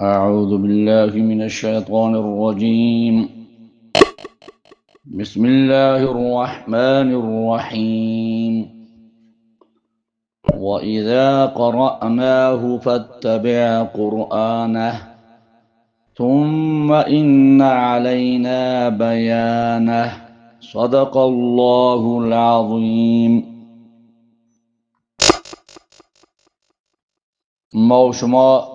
أعوذ بالله من الشيطان الرجيم. بسم الله الرحمن الرحيم. وإذا قرأناه فاتبع قرآنه ثم إن علينا بيانه. صدق الله العظيم. ما و شما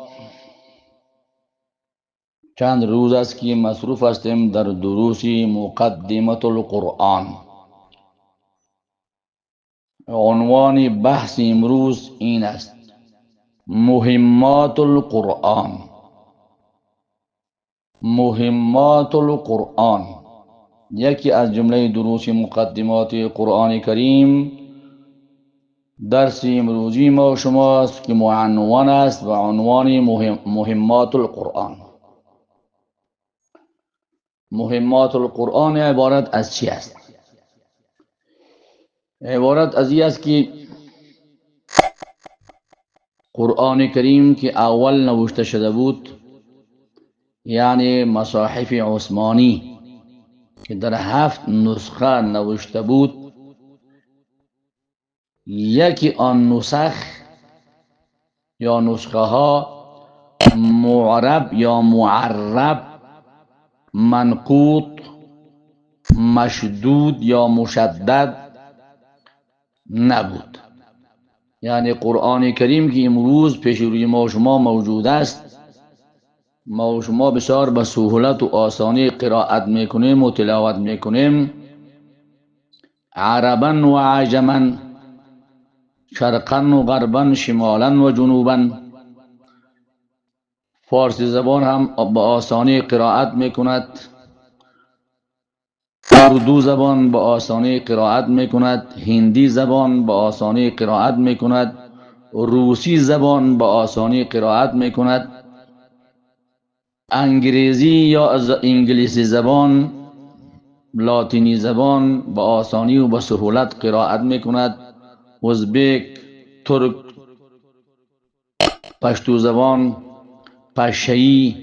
چند روز است که مصروف هستیم در دروس مقدمة القرآن. عنوان بحث امروز این است: مهمات القرآن. مهمات القرآن یکی از جمله دروس مقدمات قرآن کریم درس امروزی ما و شماست که معنون است و عنوان مهمات القرآن. مهمات القرآن عبارت از چی است؟ عبارت از این است که قرآن کریم که اول نوشته شده بود، یعنی مصاحف عثمانی که در 7 نسخه نوشته بود، یکی آن نسخ یا نسخه ها معرب یا معرب، منقوط، مشدود یا مشدد نبود. یعنی قرآن کریم که امروز پیش روی ما و شما موجود است، ما و شما بسیار به سهولت و آسانی قرائت میکنیم و تلاوت میکنیم، عربا و عجما، شرقا و غربا، شمالا و جنوبا. فارسی زبان هم به آسانی قرائت میکند، اردو زبان به آسانی قرائت میکند، هندی زبان به آسانی قرائت میکند، روسی زبان به آسانی قرائت میکند، انگریزی یا از انگلیسی زبان، لاتینی زبان به آسانی و به سهولت قرائت میکند، ازبک، ترک، پشتو زبان، پشه‌ای،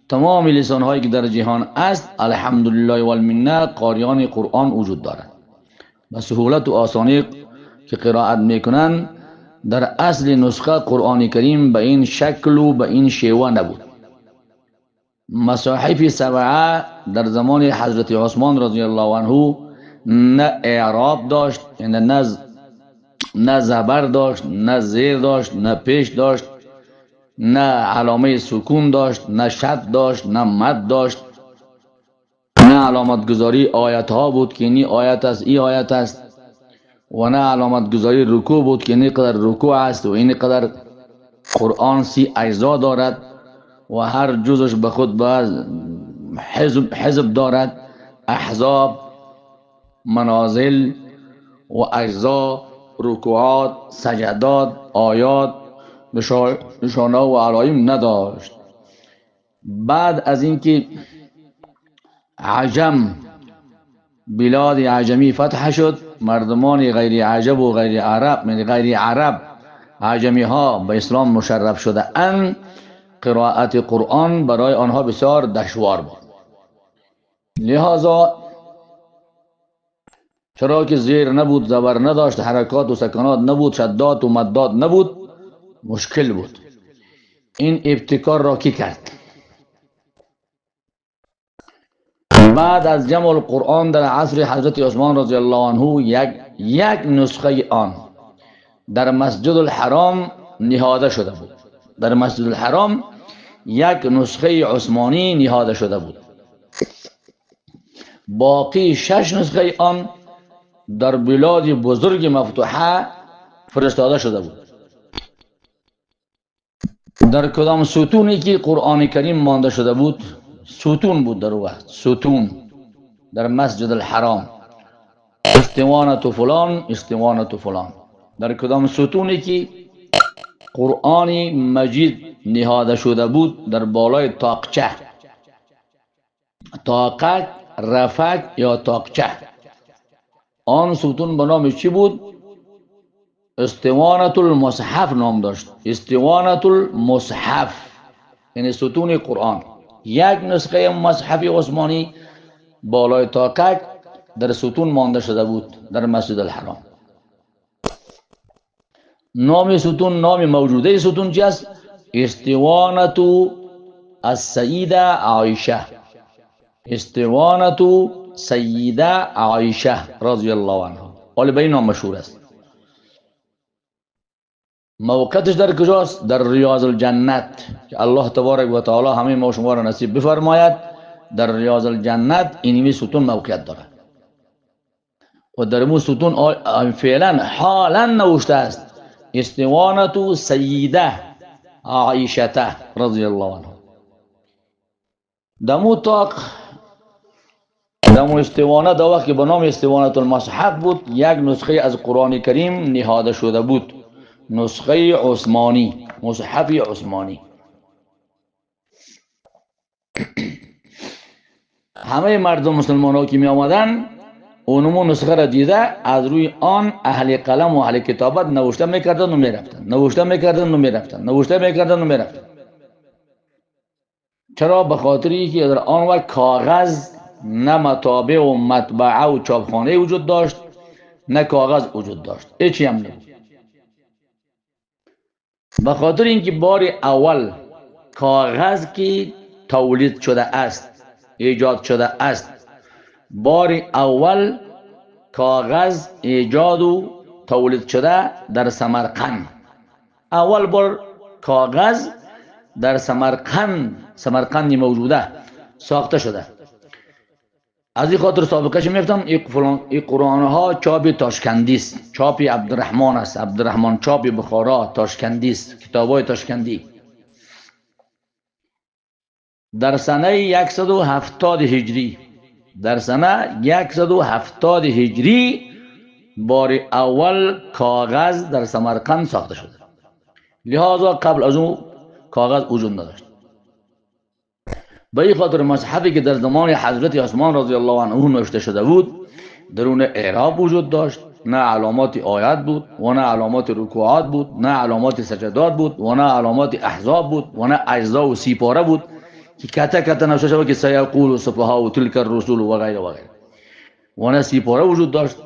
تمام لسان هایی که در جهان است الحمدلله و المنه قاریان قرآن وجود دارد. به سهولت و آسانی که قرائت میکنند. در اصل نسخه قرآن کریم به این شکل و به این شیوه نبود. مصاحف 7 در زمان حضرت عثمان رضی الله عنه نه اعراب داشت، نه زبر داشت، نه زیر داشت، نه پیش داشت، نه علامه سکون داشت، نه شد داشت، نه مد داشت، نه علامت گذاری آیت ها بود که این آیت است، این آیت است، و نه علامت گذاری رکوع بود که این قدر رکوع است و این قدر. قرآن 30 اجزا دارد و هر جزش به خود باز حزب دارد، احزاب، منازل و اجزا، رکوعات، سجدات، آیات، نشانه و علایم نداشت. بعد از اینکه عجم، بلاد عجمی فتح شد، مردمان غیر عجب و غیر عرب، یعنی غیر عرب، عجمی ها به اسلام مشرف شده اند، قرائت قرآن برای آنها بسیار دشوار بود. لذا چرا که زیر نبود، زبر نداشت، حرکات و سکنات نبود، شدات و مدات نبود، مشکل بود. این ابتکار را کی کرد؟ بعد از جمع القرآن در عصر حضرت عثمان رضی الله عنه یک نسخه آن در مسجد الحرام نهاده شده بود. در مسجد الحرام یک نسخه عثمانی نهاده شده بود. باقی 6 نسخه آن در بلاد بزرگ مفتوحه فرستاده شده بود. در کدام ستونی که قرآن کریم مانده شده بود، ستون بود در وقت، ستون در مسجد الحرام، استوانت فلان، استوانت فلان. در کدام ستونی که قرآن مجید نهاده شده بود، در بالای تاقچه، تاقک، رفک یا تاقچه، آن ستون به نام چی بود؟ استوانت المصحف نام داشت. استوانت المصحف. یعنی ستون قرآن. یک نسخه مصحف عثمانی بالای تاکک در ستون مانده شده بود در مسجد الحرام. نام ستون، نام موجوده ستون چی است؟ استوانة السیده عایشه. استوانة سیده عایشه رضی الله عنها. ولی به این نام مشهور است. موقعش در کجاست؟ در ریاض الجنت که الله تبارک و تعالی همه ما شما را نصیب بفرماید. در ریاض الجنت اینمی ستون موقعیت داره و در مو ستون فعلا حالا نوشته است استوانة سیده عایشه رضی الله عنها. دمو تاق دمو استوانه دا وقت که به نام استوانة المصحف بود، یک نسخه از قرآن کریم نهاده شده بود، نسخه عثمانی، مصحف عثمانی. همه مردم مسلمان ها که می آمدن اونمو نسخه را دیده از روی آن اهل قلم و اهل کتابت نوشته میکردن و میرفتن، نوشته میکردن و میرفتن، نوشته میکردن و میرفتن. چرا؟ به خاطری که در آن وقت کاغذ نه مطابع و مطبعه و چاپخانه وجود داشت، نه کاغذ وجود داشت، هیچی هم نبود. به خاطر اینکه بار اول کاغذ که تولید شده است، ایجاد شده است، بار اول کاغذ ایجاد و تولید شده در سمرقند. اول بار کاغذ در سمرقند موجوده ساخته شده. از این خاطر سابقش میفتم این قرآن ها چاپ تاشکندی است، چاپ عبدالرحمن است، عبدالرحمن چاپ بخارا تاشکندی است، کتاب های تاشکندی. در سنه 170 هجری، در سنه 170 هجری بار اول کاغذ در سمرقند ساخته شده. لحاظا قبل از اون کاغذ وجود نداشت. به این خاطر مصحفی که در زمان حضرت عثمان رضی الله عنه نوشته شده بود درون اعراب وجود داشت، نه علامات آیات بود و نه علامات رکوعات بود، نه علامات سجدات بود و نه علامات احزاب بود و نه اجزا و سی پاره بود که کته کته نوشته شده که سیقول السفهاء و تلک الرسول و غیره و غیره، و نه سی پاره وجود داشت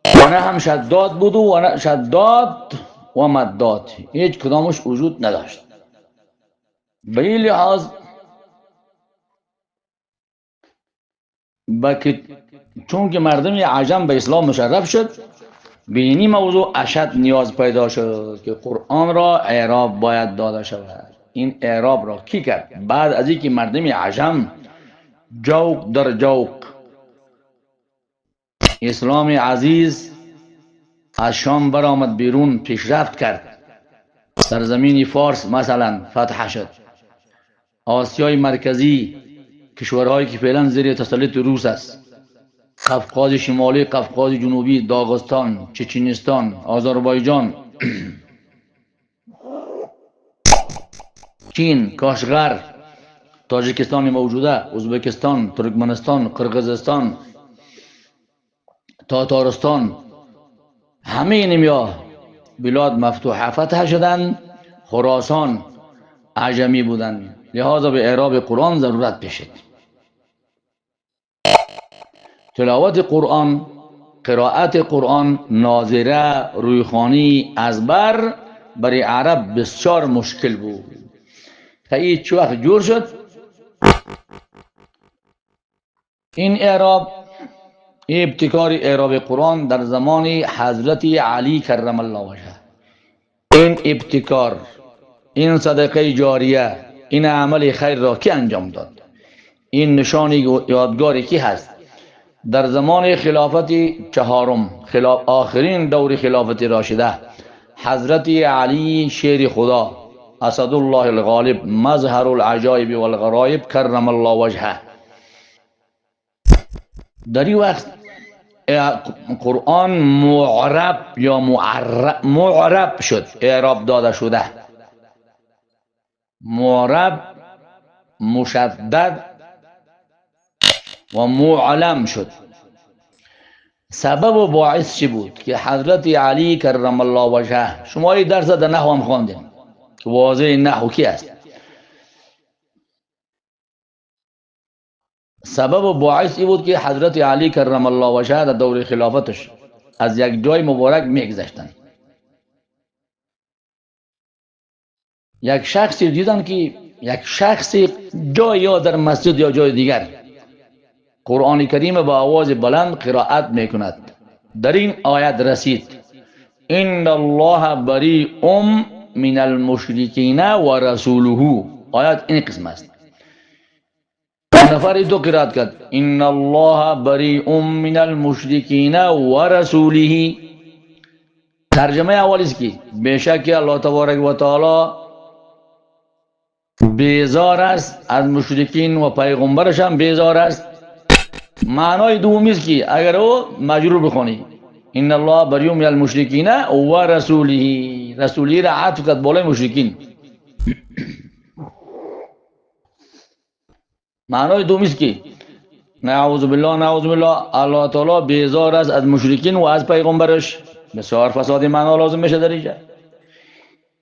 و نه هم شداد بود و نه شداد و مداد، هیچ کدامش وجود نداشت. به این لحاظ چون که مردم عجم به اسلام مشرف شد، به این موضوع اشد نیاز پیدا شد که قرآن را اعراب باید داده شود. این اعراب را کی کرد؟ بعد از اینکه مردم عجم جوق در جوق اسلام عزیز از شام برآمد بیرون، پیشرفت کرد، سرزمین فارس مثلا فتح شد، آسیای مرکزی، کشورهایی که فعلا زیر تسلط روس است، قفقاز شمالی، قفقاز جنوبی، داغستان، چچنستان، آذربایجان، چین، کاشغر، تاجیکستان موجوده، ازبکستان، ترکمنستان، قرقیزستان، تاتارستان، همه اینمیا بلاد مفتوحه فتح شدن. خراسان عجمی بودن، لہذا به اعراب قرآن ضرورت پیشید. تلاوت قرآن، قرائت قرآن، ناظره، رویخوانی، ازبر برای عرب بسیار مشکل بود. تا این چه وقت جور شد این اعراب، ابتکار اعراب قرآن در زمان حضرت علی کرم الله وجهه. این ابتکار، این صدقه جاریه، این عمل خیر را کی انجام داد؟ این نشانی یادگاری کی هست؟ در زمان خلافت چهارم، آخرین دور خلافت راشده، حضرت علی شیر خدا اسدالله الغالب مظهر العجایب والغرایب کرم الله وجهه، در این وقت قرآن معرب یا معرب شد، اعراب داده شده، معرب، مشدد و معلم شد. سبب و باعث چی بود؟ که حضرت علی کرم الله وجهه، شما این درس در نحو هم خواندین که واضح نحو کی است؟ سبب باعث ای بود که حضرت علی کرم الله وجهه در دور خلافتش از یک جای مبارک میگذشتن. یک شخصی دیدن که یک شخصی جای یا در مسجد یا جای دیگر قرآن کریم با آواز بلند قرائت میکند. در این آیت رسید ان الله بریء من المشرکین و رسوله. آیت این قسم است. نفر دو قرائت کرد ان الله بریء من المشرکین و رسوله. ترجمه اول است که بیشک الله تبارک و تعالی بیزار است از مشرکین و پیغمبرش هم بیزار است. معنای دومی است که اگر او مجرور بخونی ان الله بریء من المشرکین و رسوله، رسوله را عطف کرد بالای مشرکین. معنای دومی است که نعوذ بالله نعوذ بالله الله تعالی بیزار است از مشرکین و از پیغمبرش. بسیار فساد معنا لازم میشه در اینجا.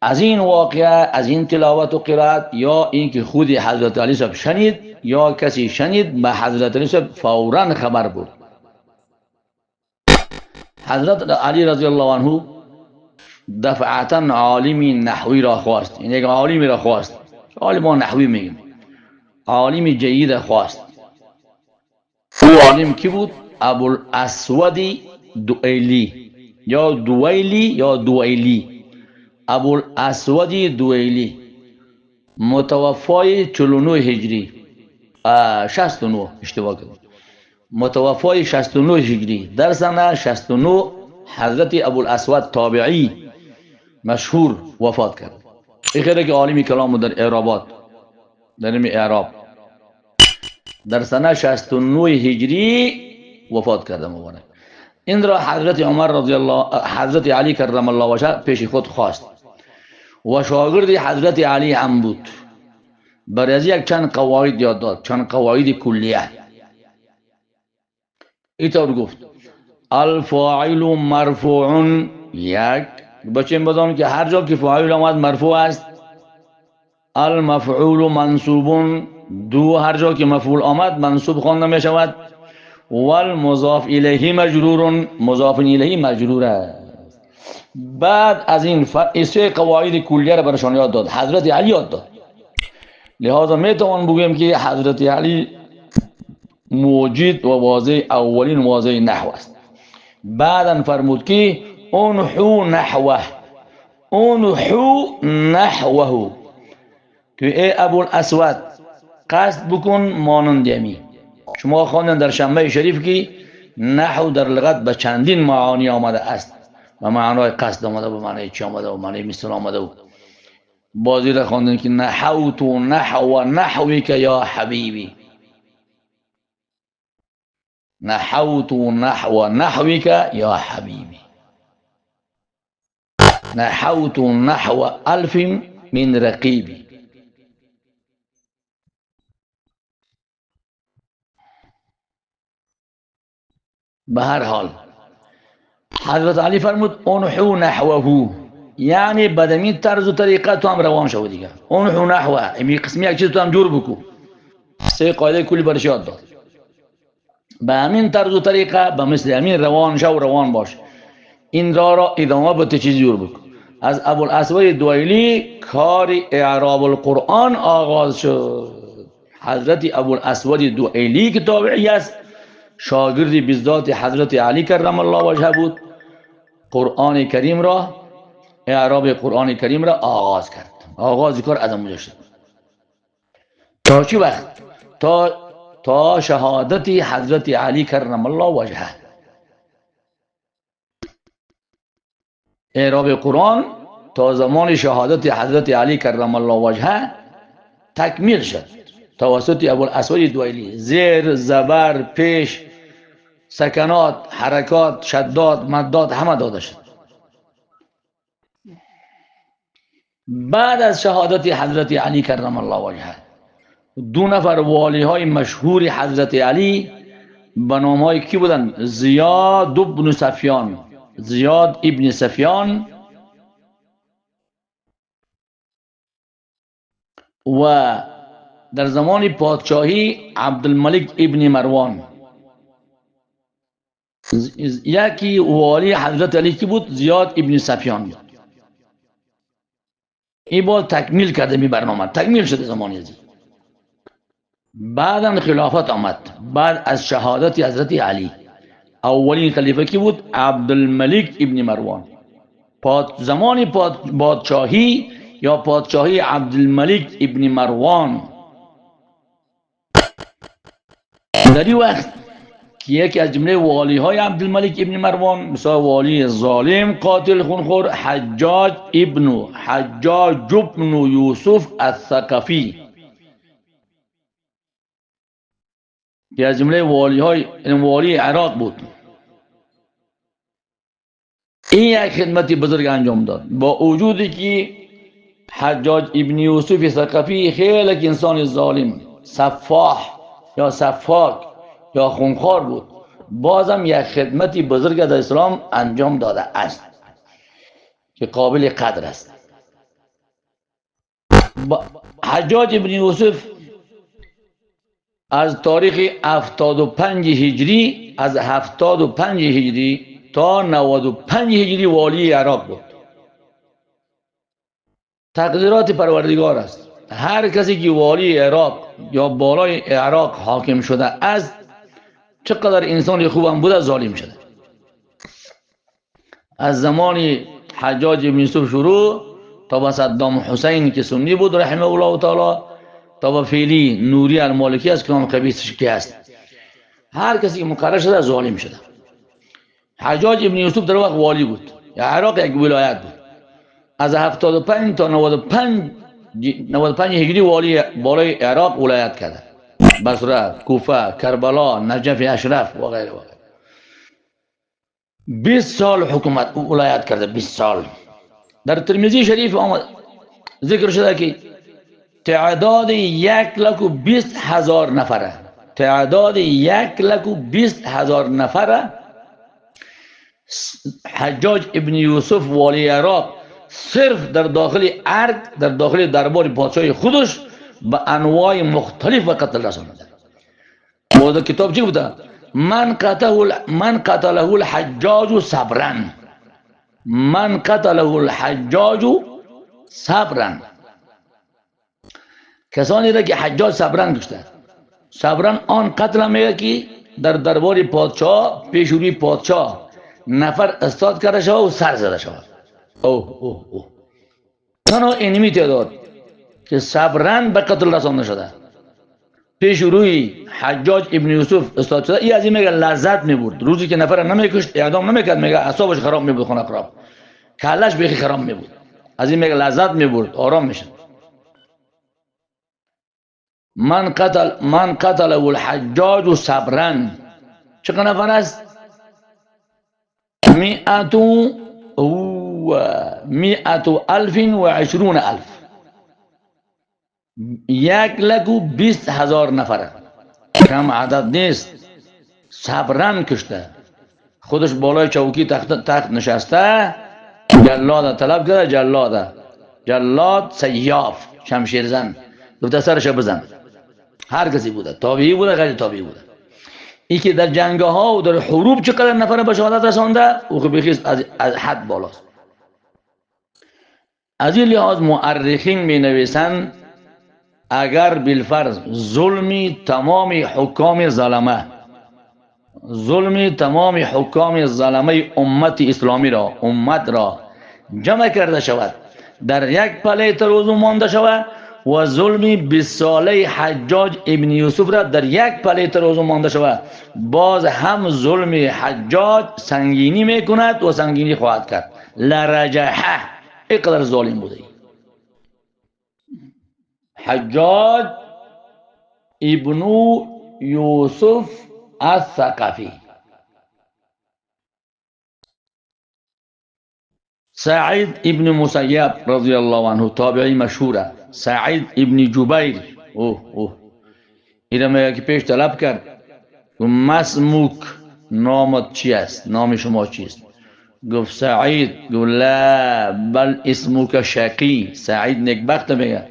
از این واقعه، از این تلاوت و قرائت، یا اینکه خود حضرت علی صاحب شنید یا کسی شنید، به حضرت علی صاحب فوراً خبر بود. حضرت علی رضی الله عنه دفعتا عالمی نحوی را خواست، این یک عالمی را خواست، عالم نحوی میگیم، عالم جید خواست. او عالم کی بود؟ ابوالاسود دوئیلی یا دوئیلی یا دوئیلی. ابوالاسود دوئیلی متوفای 49 هجری، 69 اشتباه کردم، متوفای 69 هجری. در سنه 69 حضرت ابوالاسود تابعی مشهور وفات کرد. این خیلی که عالمی کلام در اعرابات، در علم اعراب، در سنه 69 هجری وفات کرده مبارک. این را حضرت عمر رضی الله، حضرت علی کرم الله وجهه پیش خود خواست و شاگرد حضرت علی هم بود. برای از یک چند قواعد یاد داد، چند قواعد کلیه. اینطور گفت الفاعل مرفوع، یک بچین بدان که هر جا که فاعل آمد مرفوع است. المفعول منصوب، دو هر جا که مفعول آمد منصوب خوانده می شود. والمضاف الیه مجرور، مضاف الیه مجرور است. بعد از این سه قواعد کلیه را برشان یاد داد، حضرت علی یاد داد. لہذا می توان بگویم که حضرت علی موجد و واضح، اولین واضح نحو است. بعدا فرمود که انحو نحوه، انحو نحوه، که ای ابوالاسود قصد بکن مانند یمی. شما خواندن در شنبه شریف که نحو در لغت به چندین معانی آمده است. به معنای قصد آمده، به معنای چی آمده، به معنای مثل آمده. و بازی را خواندن که نحوت نحو نحویک یا حبیبی، نحوت نحو نحویک یا حبیبی، نحوت نحو الف من رقیبی. به هر حال حضرت علی فرمود انحو نحوه، یعنی بدمین طرز و طریقه تو هم روان شو دیگه. انحو نحوه، این قسمی یک چیز تو هم جور بکو. سه قاعده کلی برش یاد داد. به همین طرز و طریقه، به مثل همین روان شو، روان باش. این را ادامه بده، چیز جور بکو. از ابوالاسود دوئیلی کار اعراب القرآن آغاز شد. حضرت ابوالاسود دوئیلی که تابعی است، شاگردی بذات حضرت علی کرم الله وجهه بود. قرآن کریم را، اعراب قرآن کریم را آغاز کرد. آغاز کار از اونجا شد. تا چی وقت؟ تا شهادت حضرت علی کرم الله وجهه. اعراب قرآن تا زمان شهادت حضرت علی کرم الله وجهه تکمیل شد توسط ابوالاسود دوئیلی. زیر، زبر، پیش، سکنات، حرکات، شدات، مدات همه داده شد. بعد از شهادت حضرت علی کرم الله وجهه، دو نفر والی های مشهور حضرت علی به نام های کی بودن؟ زیاد ابن سفیان، زیاد ابن سفیان و در زمان پادشاهی عبدالملک ابن مروان. یکی والی حضرت علی کی بود؟ زیاد ابن سفیان بود. این بار تکمیل کرده می برنامه، تکمیل شده زمان یزید. بعدم خلافت آمد بعد از شهادت حضرت علی. اولین خلیفه کی بود؟ عبدالملک ابن مروان. زمان پادشاهی یا پادشاهی عبدالملک ابن مروان، در این وقت که یکی از جمله والی های عبدالملک ابن مروان، مثلا والی ظالم قاتل خونخور حجاج ابن یوسف الثقفی، که از جمله والی عراق بود. این یک خدمتی بزرگ انجام داد، با وجودی که حجاج ابن یوسف ثقفی خیلی انسان ظالم، سفاح یا سفاک یا خونخوار بود، بازم یک خدمتی بزرگ در اسلام انجام داده است که قابل قدر است. حجاج ابن یوسف از تاریخ 75 هجری، از 75 هجری تا 95 هجری والی عراق بود. تقدیرات پروردگار است. هر کسی که والی عراق یا بالای عراق حاکم شده است، چقدر انسان خوبم بوده، ظالم شده. از زمان حجاج ابن یوسف شروع تا به صدام حسین که سنی بود رحمه الله تعالی، تا به فعلی نوری المالکی از کلام خبیثش که است، هر کسی که مقرر شده ظالم شده. حجاج ابن یوسف در وقت والی بود، یا عراق یک ولایت بود. از 75 تا 95 هجری والی بالای عراق ولایت کرده، بصره، کوفه، کربلا، نجف اشرف و غیره و غیره. 20 سال حکومت ولایت کرده، 20 سال. در ترمذی شریف آمد ذکر شده که تعداد 1,20,000 نفره، تعداد 1,20,000 نفره حجاج ابن یوسف والی عراق صرف در داخل ارگ، در داخل دربار پادشاهی خودش به انواع مختلف و قتل رسانده. موضوع کتاب چی بوده؟ من قتله الحجاج صبرا، من قتله الحجاج صبرا. کسانی را که حجاج صبرا کشته. صبرا آن قتل میگه که در دربار پادشاه پیش روی پادشاه نفر استاد کرده شود و سر زده شود. تنها اینمی تعداد که صبرا به قتل رسانده شده پیش روی حجاج ابن یوسف استاد شده. این از این میگه لذت میبرد، روزی که نفر نمیکشت، اعدام نمیکرد، میگه اعصابش خراب میبود، خونه خراب، کلش بیخی خراب میبود، از این میگه لذت میبرد، آرام میشه. من قتل الحجاج صبرا. چقدر نفر است؟ 120,000. 1,20,000 نفر، کم عدد نیست. صبرا کشته، خودش بالای چوکی تخت نشسته، جلاد طلب کرده، جلاد سیاف شمشیرزن، گفته سرش بزن. هر کسی بوده، تابعی بوده، غیر تابعی بوده. این که در جنگ ها و در حروب چقدر نفر به شهادت رسانده، او بخیز از حد بالاست. از این لحاظ مورخین می نویسند اگر بالفرض ظلم تمام حکام ظلمه امت اسلامی را، امت را جمع کرده شود، در یک پله ترازو مانده شود و ظلم 20 ساله حجاج ابن یوسف را در یک پله ترازو مانده شود، باز هم ظلم حجاج سنگینی میکند و سنگینی خواهد کرد. لرجحه، اینقدر ظالم بوده حجاج ابن یوسف الثقفی. سعید ابن مسیب رضی الله عنه تابعی مشهوره. سعید ابن جبیر اینا میگه که پیش طلب کرد مسموک، نامت چی است؟ نام شما چیست؟ گفت سعید. گفت لا بل اسمک شقی. سعید نکبخت میگه،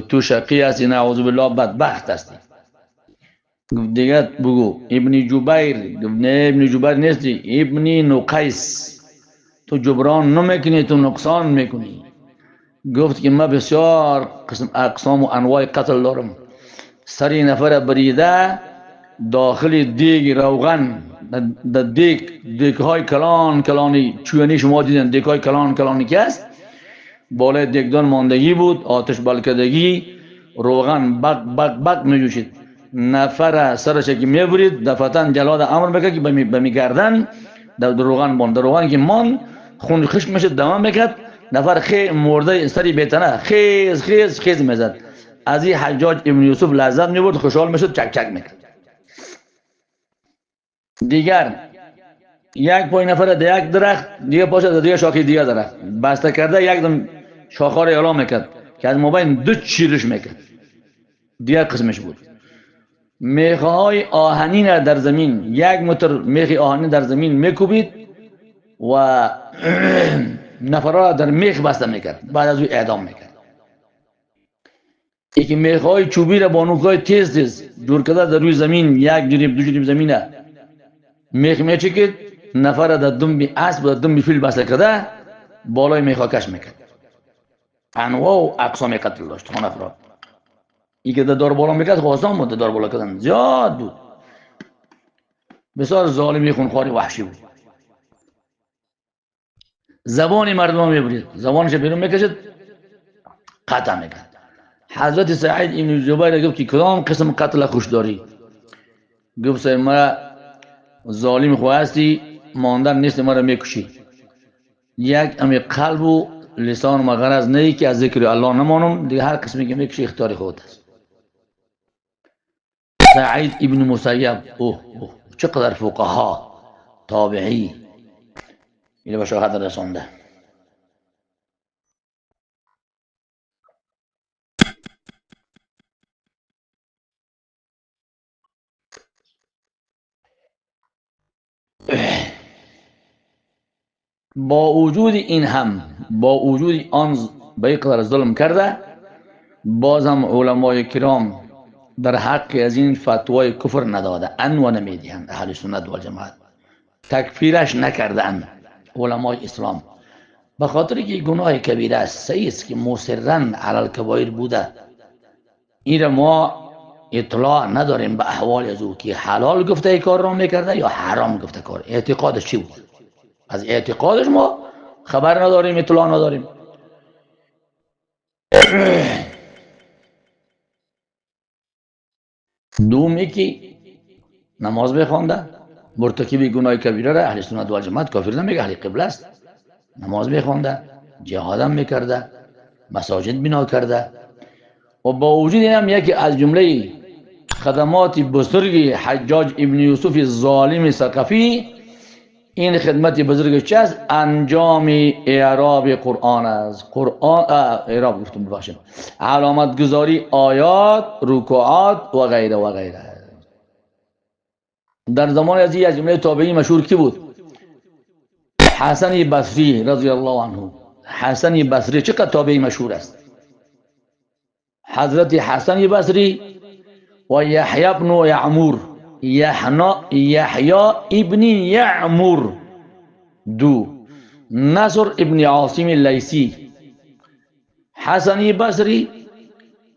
تو شقی هستی نعوذ بالله بدبخت هستی. گفت دیگه بگو ابن جبیر. گفت نه ابن جبیر نیستی، ابن نقیس. تو جبران نمیکنی، تو نقصان میکنی. گفت که من بسیار قسم اقسام و انواع قتل دارم. سری نفر بریده داخل دیگ روغن، در دیگ های کلان کلانی چوینی شما دیدن، دیگ های کلان کلانی که است، بالای دیگدان ماندگی بود، آتش بلکدگی، روغن بق بق بق میجوشید. نفر سرش که میبرید دفعتا جلاد امر میکرد که بمی گردن در روغن ماند. در روغن که ماند خون خشک میشد، دمام میکرد. نفر خیلی مرده سری بیتنه خیز خیز خیز میزد. از این حجاج ابن یوسف لذت میبرد، خوشحال میشد، چک چک میکرد. دیگر یک پای نفر در یک درخت دیگه پاشد در دیگه شاخه دیگه درخت بسته کرده، یک دم شاخه رو اعلام میکرد که از مابین دو چیرش میکرد. دیگر قسمش بود. میخهای آهنین در زمین، یک متر میخ آهنین در زمین میکوبید و نفرها در میخ بسته میکرد، بعد از او اعدام میکرد. یکی میخهای چوبی را با نوکهای تیز تیز جور کرده در روی زمین، یک جریب دو جریب زمینه میخ میچکید، نفر در دم اسب و دم فیل بسته کرده بالای میخا کش میکرد. انواع و اقسام قتل داشت خون افراد. ای که در دار بالا میکرد خواستان بود، دار بالا کردن زیاد بود. بسیار ظالمی خونخواری وحشی بود. زبان مردم میبرید، زبانش بیرون میکشد، قطع میکرد. حضرت سعید ابن جبیر گفت که کدام قسم قتل خوش داری؟ گفت ما ظالم خواستی، ماندن نیست، مرا میکشی. یک امی قلب و لسان ما غرض نه که از ذکر الله نمانم، دیگه هر قسمی که میکشی اختیار خود است. سعید ابن مسیب، اوه چقدر فقها تابعی اینو به شهادت رسانده. با وجود این هم، با وجود آن به قدر ظلم کرده، بازم علمای کرام در حق از این فتوای کفر نداده اند و نمیدهند. اهل سنت و جماعت تکفیرش نکرده اند علمای اسلام، به خاطر که گناه کبیره است. صحیح است که مصرن علی الکبایر بوده، این را ما اطلاع نداریم به احوال از او که حلال گفته ای کار را میکرده یا حرام گفته کار، اعتقادش چی بود. از اعتقادش ما خبر نداریم، اطلاع نداریم. دومی که نماز بخوانده، مرتکب گناه کبیره را اهل سنت و جماعت کافر نمیگه، اهل قبله است. نماز بخوانده، جهاد هم میکرده، مساجد بنا کرده، و با وجود این هم یکی از جمله خدمات بزرگ حجاج ابن یوسف ظالم ثقفی، این خدمت بزرگ چه است؟ انجام اعراب قرآن است. قرآن اعراب گفتم ببخشید، علامت گذاری آیات، رکوعات و غیره و غیره. در زمان از جمله تابعی مشهور کی بود؟ حسن بصری رضی الله عنه. حسن بصری چقدر تابعی مشهور است. حضرت حسن بصری و یحیی ابن یعمور، یحیی ابن یعمور دو، نصر ابن عاصم لیسی، حسن بصری،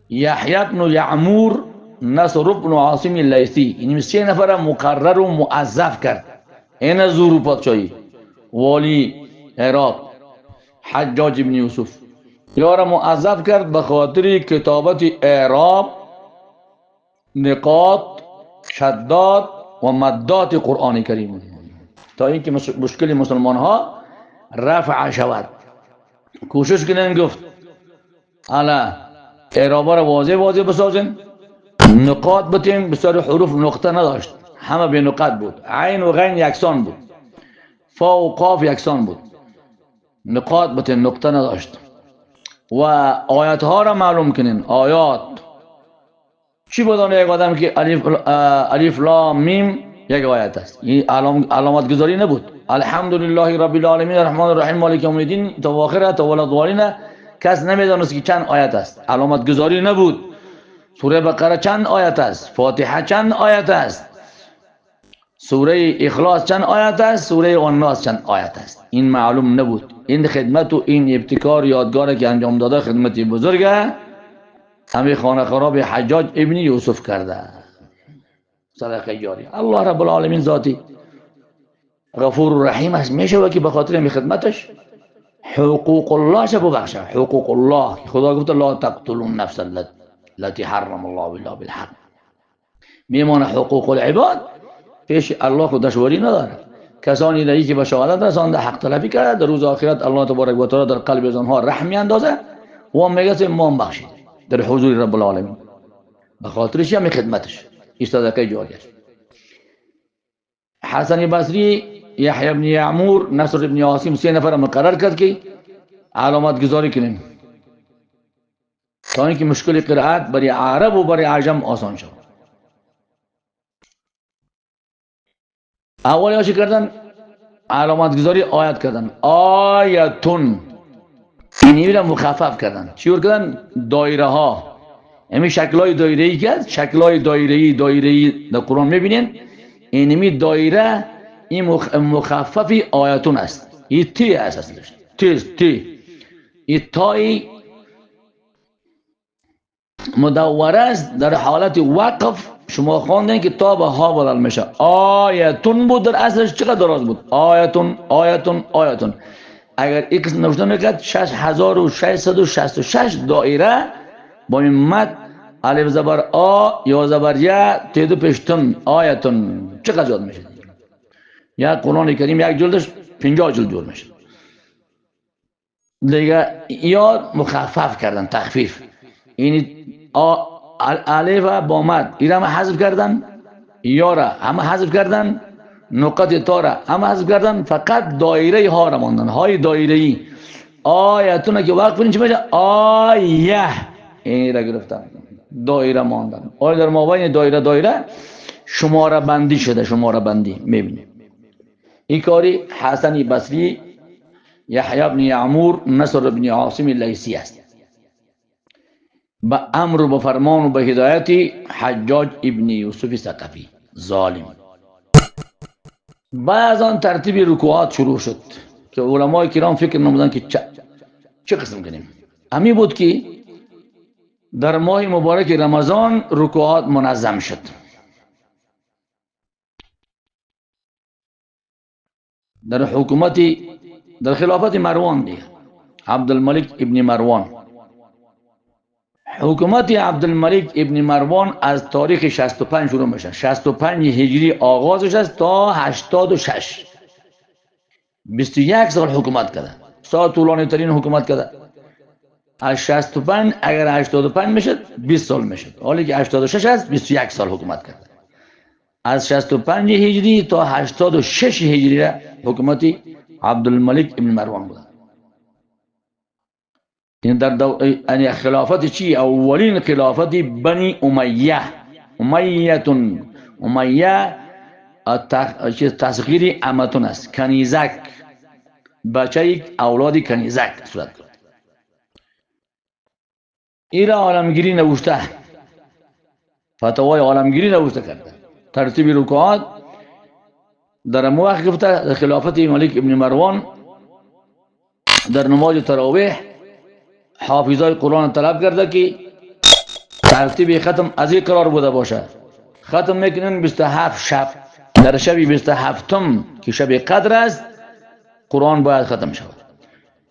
یحیی ابن یعمور، نصر ابن عاصم لیسی. این سه نفر مقرر و موظف کرد. این زور پادشاهی والی عراق حجاج ابن یوسف یارا موظف کرد به خاطر کتابت اعراب، نقاط، شداد و مدات قرآن کریم، تا اینکه مشکل مسلمان ها رفع شود. کوشش کنن گفت الا اعرابا را واضح واضح بسازن، نقاط بتیم، بسیار حروف نقطه نداشت، همه به نقاط بود، عین و غین یکسان بود، فا و قاف یکسان بود، نقاط بتیم، نقطه نداشت. و آیات ها را معلوم کنین. آیات چی بدانه یک آدم که الف لام میم یک آیت است، این علامت گذاری نبود. الحمدلله رب العالمین الرحمن الرحیم مالک یوم الدین تا آخره تا ولادوالین کس نمیدانست که چند آیت است، علامت گذاری نبود. سوره بقره چند آیت است، فاتحه چند آیت است، سوره اخلاص چند آیت است، سوره الناس چند آیت است، این معلوم نبود. این خدمت و این ابتکار یادگاری که انجام داده خدمتی بزرگه، همه خانه خراب حجاج ابن یوسف کرده. صدقه جاری. الله رب العالمین ذاتی غفور و رحیم است، میشه که به خاطر این خدمتش حقوق الله شو ببخشه. حقوق الله خدا گفت لا تقتلوا النفس التي حرم الله الا بالحق. میمونه حقوق العباد پیش الله خود دشواری نداره. کسانی دیگه که به شهادت رسانده حق طلبی کرده، در روز آخرت الله تبارک و تعالی در قلب آنها رحم میاندازه و میگه ما بخشید در حضور رب العالمین. به خاطرش هم خدمتش این صدقه جاریه. حسن بصری، یحیی ابن یعمور، نصر ابن عاصم 3 نفر مقرر کرد که علامت گذاری کنیم تا اینکه مشکل قرائت برای عرب و برای عجم آسان شد. اولی هاشی کردن علامت گذاری آیت کردن، آیتون، اینی را مخفف کردن. چیور کردن؟ دایره ها، یعنی شکلای دایره‌ای که شکلای دایره‌ای در قرآن میبینین، اینمی دایره این مخففی آیتون است. این تی است اصلش، تی این تای مدوره است، در حالت وقف شما خواندین که تا به ها بدل میشه. آیتون بود، در اصلش چقدر دراز بود؟ آیتون آیتون آیتون. اگر ایکس نوشته میکرد 6666 دایره با این مد الف زبر آ یا زبر یا تیدو پشتن آیتون چقدر زیاد میشه؟ یا قرآن کریم یک جلدش 50 جلد جور میشه دیگه. یا مخفف کردن، تخفیف. این الف با مد ایرا حذف کردن، یا را همه حذف کردن، نقط تا را همه حذف کردن، فقط دایره ها را ماندن، های دایره ای. آیتونه که وقت کنین چی میشه؟ آیه، این را گرفتن، دایره ماندن. آیا در مابین دایره شماره بندی شده، شماره بندی میبینید. این کاری حسن بصری، یحیی ابن یعمور، نصر ابن عاصم لیثی است، با امر و با فرمان و با هدایت حجاج ابن یوسف ثقفی ظالم. بعد آن ترتیب رکوعات شروع شد که علمای کرام فکر نمودن که چه قسم کنیم. همین بود که در ماه مبارک رمضان رکوعات منظم شد. در حکومت، در خلافت مروان دیگه، عبدالملک ابن مروان. حکومت عبدالملک ابن مروان از تاریخ 65 شروع میشه. 65 هجری آغازش است تا 86. 21 سال حکومت کرده. سال طولانی ترین حکومت کرده. از 65 اگر 85 میشد 20 سال میشد. حالی که 86 است 21 سال حکومت کرده. از 65 هجری تا 86 هجری حکومت عبدالملک ابن مروان بود. این در یعنی خلافت چی؟ اولین خلافت بنی امیه. امیه تصغیر امتون است، کنیزک، بچه اولاد کنیزک صورت کرد. ایرا عالمگیری نوشته، فتوای عالمگیری نوشته کرده. ترتیب رکوعات در موقع گفته خلافت ملک ابن مروان در نماز تراویح حافظای قرآن طلب کرده که ترتیب ختم از این قرار بوده باشه. ختم میکنن 27 شب، در شب 27م که شب قدر است قرآن باید ختم شود.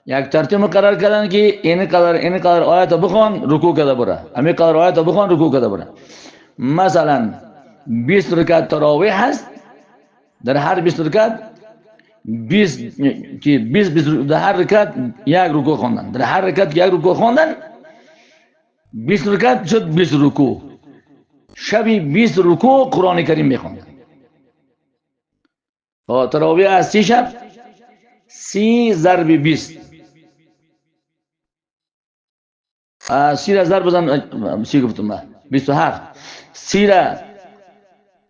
یک ترتیب مقرر کردن که این قدر آیت بخوان رکوع کرده بره، همین قدر آیت بخوان رکوع کرده بره. مثلا 20 رکعت تراویح هست، در هر 20 رکعت 20 در هر رکعت یک رکوع خواندن، در هر رکعت یک رکوع خواندن، 20 رکعت شد 20 رکوع. شبی 20 رکوع قرآن کریم میخواندن. تراویح از 30 شب 30 ضرب 20 30 را ضرب بزن، 30 گفتم من 27، 30 را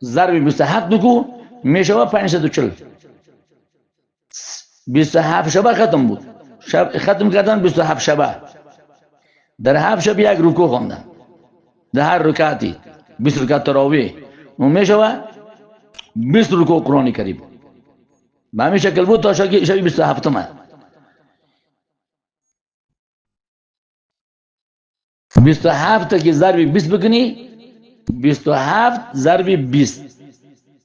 ضرب 27 نکو میشه 540. 27 شبه ختم بود، ختم کردن 27 شبه در 7 شب یک رکوع خواندن، در هر رکعتی 20 رکعت تراویح اون میشود 20 رکوع قرآن کریم. به همین شکل بود تا شب 27 ماه. 27 که ضرب 20 بکنی، 27 ضرب 20،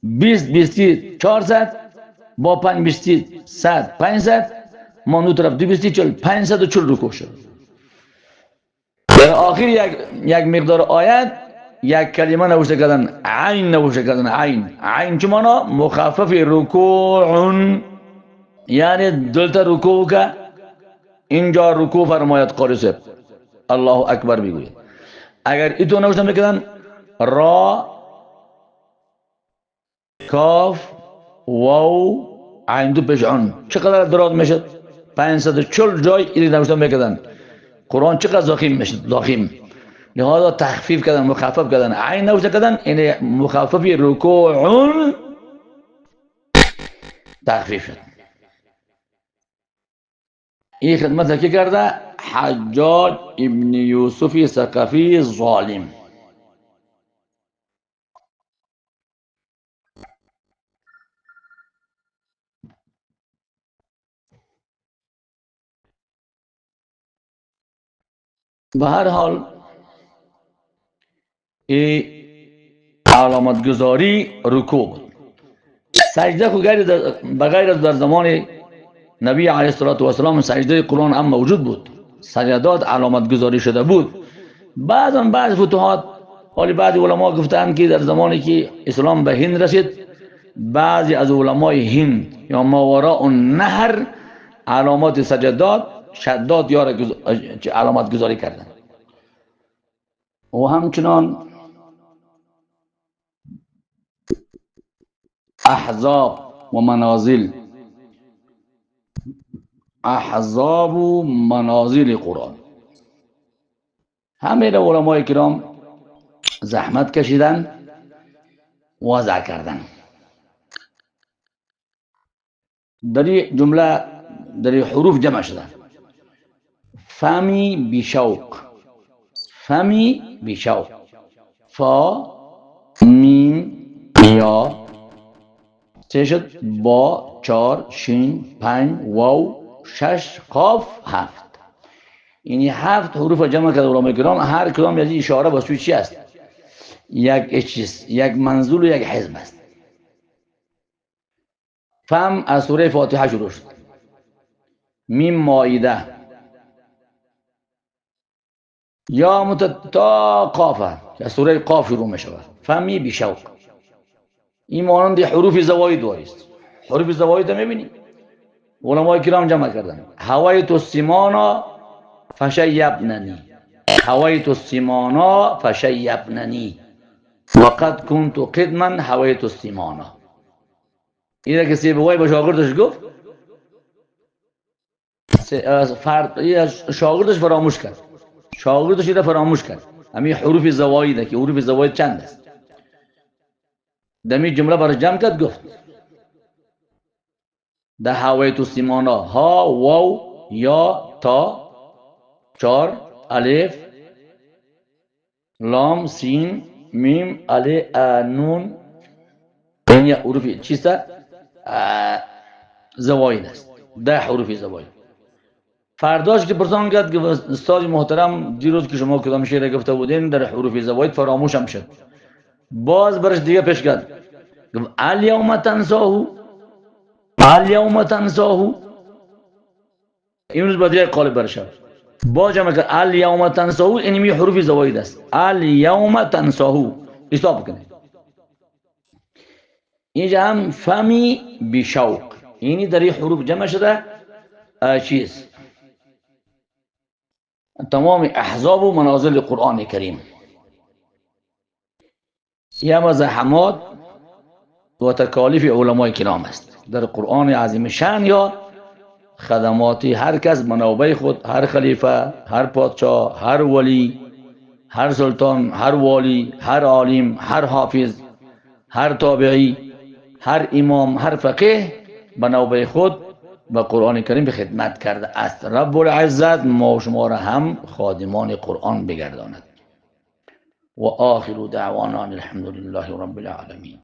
20 20 400 با 5 20 100 500 ما نو طرف 2 20 40 540 رکوع شد. در آخر یک مقدار آیت یک کلمه نوشته کردن، عین نوشته کردن. عین چه معنا؟ مخفف رکوع، یعنی دلتا رکوع که اینجا رکوع فرماید قاری صاحب الله اکبر میگوید. اگر ایتو نوشته میکردن را کاف واو عین دو پیش عن، چقدر دراز میشد؟ 540 جای این نوشته میکردن. قرآن چقدر ضخیم میشد، ضخیم. لهذا تخفیف کردن، مخفف کردن. عین نوشته کردن، این مخفف رکوع تخفیف شد. این خدمت که کرده حجاج ابن یوسف ثقفی ظالم. به هر حال این علامت گذاری رکوع بود. سجده کو بغیر از در زمان نبی علیه السلام سجده قرآن هم موجود بود، سجدات علامت گذاری شده بود. بعض فتوحات، ولی بعضی علما گفتند که در زمانی که اسلام به هند رسید، بعضی از علمای هند یا ماوراء النهر علامات سجدات شداد یا علامت گذاری کردند. و همچنان احزاب و منازل، احزاب و منازل قرآن، همه علمای کرام زحمت کشیدن، وضع کردن. در این جمله در حروف جمع شدن. فمی بشوق، فمی بشوق، فا میم یا چه شد؟ با 4 شین 5 واو 6 قاف 7. یعنی 7 حروف جمع کرده علمای کرام. هر کدام از این اشاره با سوی چی است؟ یک چیز، یک منزول و یک حزب است. فم از سوره فاتحه شروع شد. میم مائده، یا تا قافه که از سوره قاف شروع می شود. فمی بشوق، این مانند حروف زواید واریست. حروف زواید می بینی علمای کرام جمع کردن. هوایت السمانا فشیبننی، هوایت السمانا فشیبننی وقد كنت قدما هوایت السمانا. این که سیبوی به شاگردش گفت، شاگردش فراموش کرد، شاگردش را فراموش کرد. همین حروف زوایده که حروف زواید چند است، دمی جمله برای جمع کرد، گفت ده هوایت السمانا ها واو یا تا 4 الف لام سین میم الف نون. این یا حروف چیست؟ زواید است. 10 حروف زواید. فرداش که پرسان کرد که استاد محترم دیروز که شما کدام شعر گفته بودین در حروف زواید فراموشم شد، باز برش دیگه پیش کرد، گفت الیوم تنساهو، الیوم تنساهو. امروز بعد یک قالب برش باز جمع کرد الیوم تنساهو. اینمی حروف زواید است. الیوم تنساهو حساب کنید. اینجا هم فمی بشوق، یعنی در این حروف جمع شده چیز تمام احزاب و منازل قرآن کریم. یا مزاحمات و تکالیف علمای کرام است در قرآن عظیم شان، یا خدماتی هر کس منابع خود، هر خلیفه، هر پادشاه، هر ولی، هر سلطان، هر والی، هر عالم، هر حافظ، هر تابعی، هر امام، هر فقیه منابع خود و قرآن کریم به خدمت کرده است. رب العزت ما و شما را هم خادمان قرآن بگرداند. و آخر دعوانا الحمد لله رب العالمین.